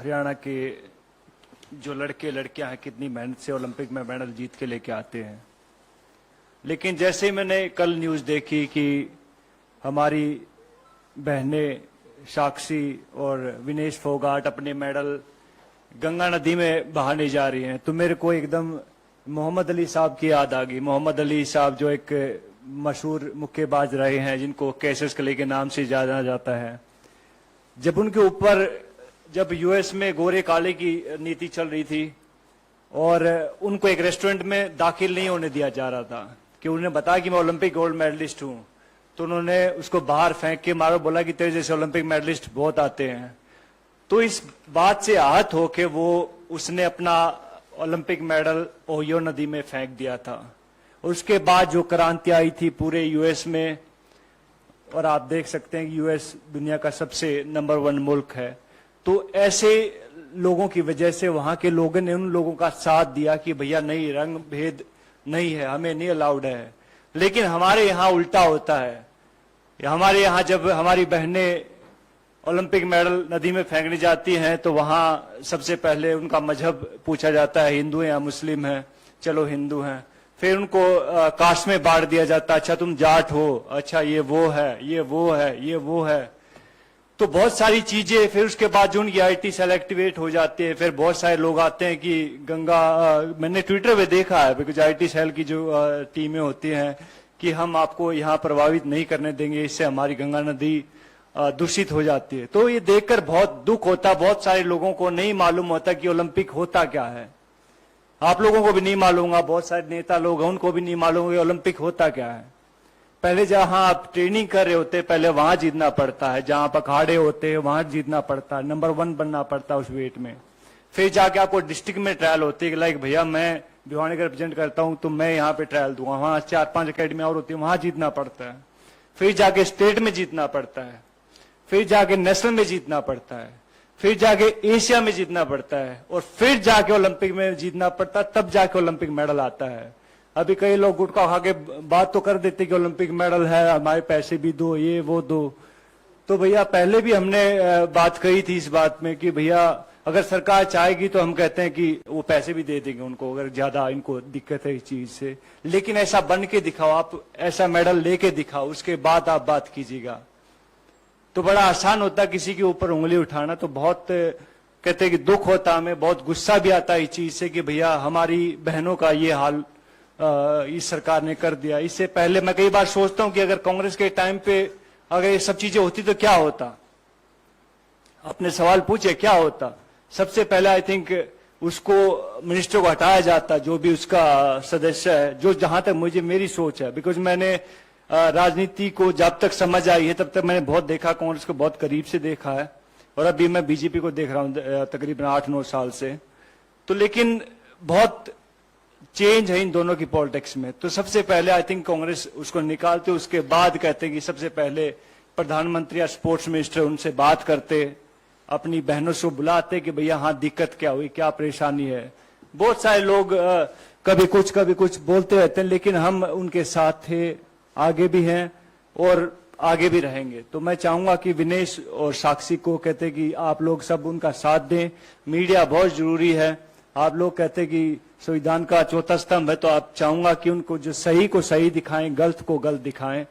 हरियाणा के जो लड़के लड़कियां हैं कितनी मेहनत से ओलंपिक में मेडल जीत के लेके आते हैं। लेकिन जैसे ही मैंने कल न्यूज़ देखी कि हमारी बहनें साक्षी और विनेश फोगाट अपने मेडल गंगा नदी में बहाने जा रही हैं, तो मेरे को एकदम मोहम्मद अली साहब की याद आ गई। मोहम्मद अली साहब जो एक मशहूर मुक्केबाज रहे हैं, जिनको कैसिस क्ले के नाम से जाना जाता है। जब उनके ऊपर जब यूएस में गोरे काले की नीति चल रही थी और उनको एक रेस्टोरेंट में दाखिल नहीं होने दिया जा रहा था कि उन्हें बताया कि मैं ओलंपिक गोल्ड मेडलिस्ट हूं, तो उन्होंने उसको बाहर फेंक के मारो, बोला कि तेरे जैसे ओलंपिक मेडलिस्ट बहुत आते हैं। तो इस बात से आहत होके उसने अपना ओलंपिक मेडल ओहियो नदी में फेंक दिया था। उसके बाद जो क्रांति आई थी पूरे यूएस में, और आप देख सकते हैं कि यूएस दुनिया का सबसे नंबर 1 मुल्क है, तो ऐसे लोगों की वजह से वहां के लोगों ने उन लोगों का साथ दिया कि भैया नहीं, रंग भेद नहीं है, हमें नहीं अलाउड है। लेकिन हमारे यहाँ उल्टा होता है। हमारे यहाँ जब हमारी बहनें ओलंपिक मेडल नदी में फेंकने जाती हैं तो वहां सबसे पहले उनका मजहब पूछा जाता है, हिंदू हैं या मुस्लिम हैं। चलो हिंदू हैं। फिर उनको कास्ट में बांट दिया जाता है, अच्छा तुम जाट हो, अच्छा ये वो है, ये वो है, ये वो है। तो बहुत सारी चीजें। फिर उसके बाद जो उनकी आईटी सेल एक्टिवेट हो जाती है, फिर बहुत सारे लोग आते हैं कि गंगा मैंने ट्विटर पे देखा है, बिकॉज आईटी सेल की जो टीमें होती हैं कि हम आपको यहाँ प्रभावित नहीं करने देंगे, इससे हमारी गंगा नदी दूषित हो जाती है। तो ये देखकर बहुत दुख होता। बहुत सारे लोगों को नहीं मालूम होता कि ओलंपिक होता क्या है। आप लोगों को भी नहीं मालूम होगा, बहुत सारे नेता लोग हैं उनको भी नहीं मालूम होगा ओलंपिक होता क्या है। पहले जहां आप ट्रेनिंग कर रहे होते पहले वहां जीतना पड़ता है, जहां आप अखाड़े होते हैं वहां जीतना पड़ता है, नंबर 1 बनना पड़ता है उस वेट में। फिर जाके आपको डिस्ट्रिक्ट में ट्रायल होती है कि लाइक भैया मैं भिवानी का रिप्रेजेंट करता हूं तो मैं यहाँ पे ट्रायल दूंगा, वहां 4-5 अकेडमी और होती है, वहां जीतना पड़ता है। फिर जाके स्टेट में जीतना पड़ता है, फिर जाके नेशनल में जीतना पड़ता है, फिर जाके एशिया में जीतना पड़ता है, और फिर जाके ओलंपिक में जीतना पड़ता है, तब जाके ओलंपिक मेडल आता है। अभी कई लोग गुटखा खा के बात तो कर देते कि ओलंपिक मेडल है, हमारे पैसे भी दो, ये वो दो। तो भैया पहले भी हमने बात कही थी इस बात में कि भैया अगर सरकार चाहेगी तो हम कहते हैं कि वो पैसे भी दे देंगे उनको, अगर ज्यादा इनको दिक्कत है इस चीज से। लेकिन ऐसा बन के दिखाओ, आप ऐसा मेडल लेके दिखाओ, उसके बाद आप बात कीजिएगा। तो बड़ा आसान होता किसी के ऊपर उंगली उठाना। तो बहुत कहते हैं कि दुख होता, हमें बहुत गुस्सा भी आता इस चीज से कि भैया हमारी बहनों का ये हाल इस सरकार ने कर दिया। इससे पहले मैं कई बार सोचता हूं कि अगर कांग्रेस के टाइम पे अगर ये सब चीजें होती तो क्या होता। अपने सवाल पूछे क्या होता। सबसे पहले आई थिंक उसको मिनिस्टर को हटाया जाता, जो भी उसका सदस्य है, जो जहां तक मुझे मेरी सोच है। बिकॉज मैंने राजनीति को जब तक समझ आई है तब तक मैंने बहुत देखा, कांग्रेस को बहुत करीब से देखा है, और अभी मैं बीजेपी को देख रहा हूं तकरीबन 8-9 साल से। तो लेकिन बहुत चेंज है इन दोनों की पॉलिटिक्स में। तो सबसे पहले आई थिंक कांग्रेस उसको निकालते, उसके बाद कहते हैं कि सबसे पहले प्रधानमंत्री या स्पोर्ट्स मिनिस्टर उनसे बात करते, अपनी बहनों से बुलाते कि भैया हाँ दिक्कत क्या हुई, क्या परेशानी है। बहुत सारे लोग कभी कुछ बोलते रहते हैं, लेकिन हम उनके साथ थे, आगे भी हैं और आगे भी रहेंगे। तो मैं चाहूंगा कि विनेश और साक्षी को कहते कि आप लोग सब उनका साथ दें। मीडिया बहुत जरूरी है। आप लोग कहते कि संविधान का चौथा स्तंभ है, तो आप चाहूंगा कि उनको जो सही को सही दिखाएं, गलत को गलत दिखाएं।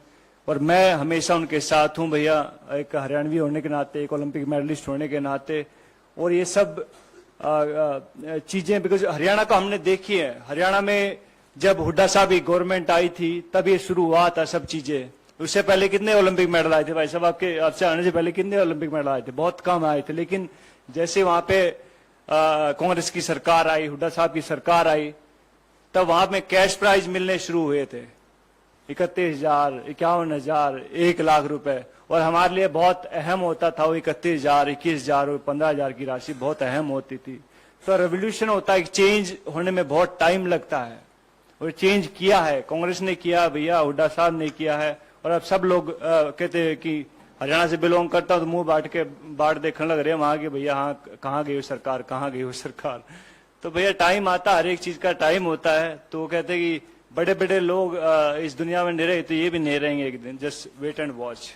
और मैं हमेशा उनके साथ हूं भैया, एक हरियाणवी होने के नाते, एक ओलंपिक मेडलिस्ट होने के नाते। और ये सब चीजें बिकॉज हरियाणा को हमने देखी है। हरियाणा में जब हुड्डा साहब की गवर्नमेंट आई थी तब ये शुरू हुआ था सब चीजें। उससे पहले कितने ओलंपिक मेडल आए थे भाई साहब, आपसे आने से पहले कितने ओलंपिक मेडल आए थे? बहुत कम आए थे। लेकिन जैसे वहां पे कांग्रेस की सरकार आई, हुड्डा साहब की सरकार आई, तब वहां में कैश प्राइज मिलने शुरू हुए थे, 31,000, 51,000, 1 लाख रुपए। और हमारे लिए बहुत अहम होता था वो 31,000, 21,000 और 15,000 की राशि बहुत अहम होती थी। तो रेवोल्यूशन होता है, चेंज होने में बहुत टाइम लगता है, और चेंज किया है, कांग्रेस ने किया भैया, हुड्डा साहब ने किया है। और अब सब लोग कहते हैं कि हरियाणा से बिलोंग करता हूं तो मुंह बांट देखने लग रहे हैं वहां के भैया, हाँ कहाँ गई हो सरकार, कहाँ गई हो सरकार। तो भैया टाइम आता, हर एक चीज का टाइम होता है। तो कहते हैं कि बड़े बड़े लोग इस दुनिया में नहीं रहे तो ये भी नहीं रहेंगे एक दिन। Just wait and watch.